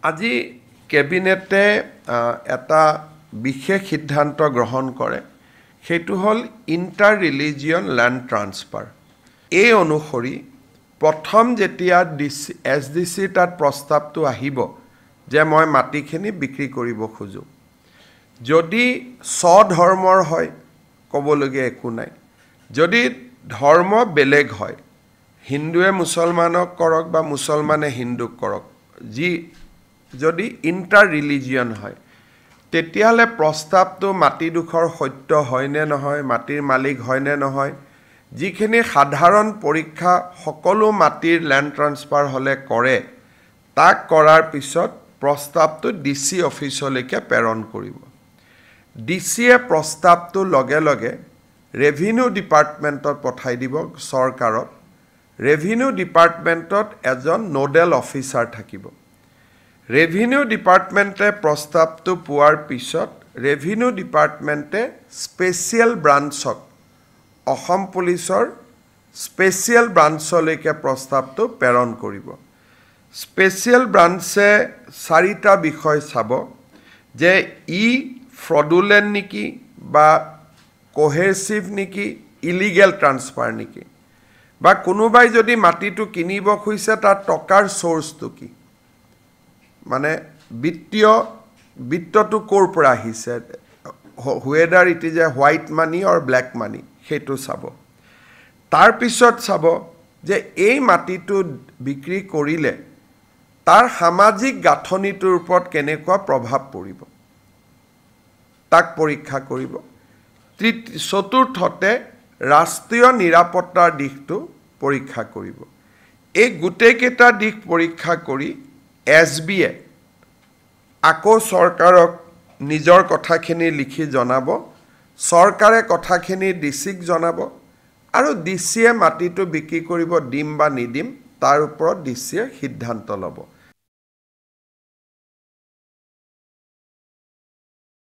আজি কেবিনেটে এটা বিশেষ সিদ্ধান্ত গ্ৰহণ কৰে সেইটো হল ইণ্টাৰ ৰিলিজিয়ন ল্যান্ড ট্ৰান্সফাৰ এই অনুসৰি প্ৰথম যেতিয়া এছডিসি তাত প্ৰস্তাৱটো আহিব যে মই মাটিখিনি বিক্ৰী কৰিব খোজো যদি স্বধৰ্মৰ হয় ক'বলগীয়া একো নাই যদি ধৰ্ম বেলেগ হয় হিন্দুৱে মুছলমানক কৰক বা মুছলমানে হিন্দুক কৰক যি যদি ইণ্টাৰ ৰিলিজিয়ন হয় তেতিয়াহলে প্ৰস্তাৱটো মাটিডোখৰ সত্য হয় নে নহয় মাটিৰ মালিক হয় নে নহয় যিখিনি সাধাৰণ পৰীক্ষা সকলো মাটিৰ ল্যান্ড ট্ৰান্সফাৰ হলে কৰে তাক কৰাৰ পিছত প্ৰস্তাৱটো ডিসি অফিচলৈকে প্ৰেৰণ কৰিব ডিসিয়ে প্ৰস্তাৱটো লগে লগে ৰেভিনিউ ডিপাৰ্টমেণ্টত পঠাই দিব চৰকাৰত ৰেভিনিউ ডিপাৰ্টমেণ্টত এজন নোডেল অফিচাৰ থাকিব ৰেভিনিউ ডিপাৰ্টমেণ্টে প্ৰস্তাৱটো পোৱাৰ পিছত ৰেভিনিউ ডিপাৰ্টমেণ্টে স্পেচিয়েল ব্ৰাঞ্চক অসম পুলিচৰ স্পেচিয়েল ব্ৰাঞ্চলৈকে প্ৰস্তাৱটো প্ৰেৰণ কৰিব স্পেচিয়েল ব্ৰাঞ্চে চাৰিটা বিষয় চাব যে ই ফ্ৰডুলেন্ট নেকি বা কোহেচিভ নেকি ইলিগেল ট্ৰান্সফাৰ নেকি বা কোনোবাই যদি মাটিটো কিনিব খুজিছে তাৰ টকাৰ সোৰ্সটো কি মানে বিত্তটো কোৰ পৰা আহিছে whether it is a white money or black money হেতু চাব তাৰ পিছত চাব যে এই মাটিটো বিক্ৰী কৰিলে তাৰ সামাজিক গাঁথনিটোৰ ওপৰত কেনেকুৱা প্ৰভাৱ পৰিব তাক পৰীক্ষা কৰিব চতুৰ্থতে ৰাষ্ট্ৰীয় নিৰাপত্তাৰ দিশটো পৰীক্ষা কৰিব এই গোটেইকেইটা দিশ পৰীক্ষা কৰি এছবিয়ে আকৌ চৰকাৰক নিজৰ কথাখিনি লিখি জনাব চৰকাৰে কথাখিনি ডিসিক জনাব আৰু ডিসিয়ে মাটিটো বিক্ৰী কৰিব দিম বা নিদিম তাৰ ওপৰত ডিসিয়ে সিদ্ধান্ত ল'ব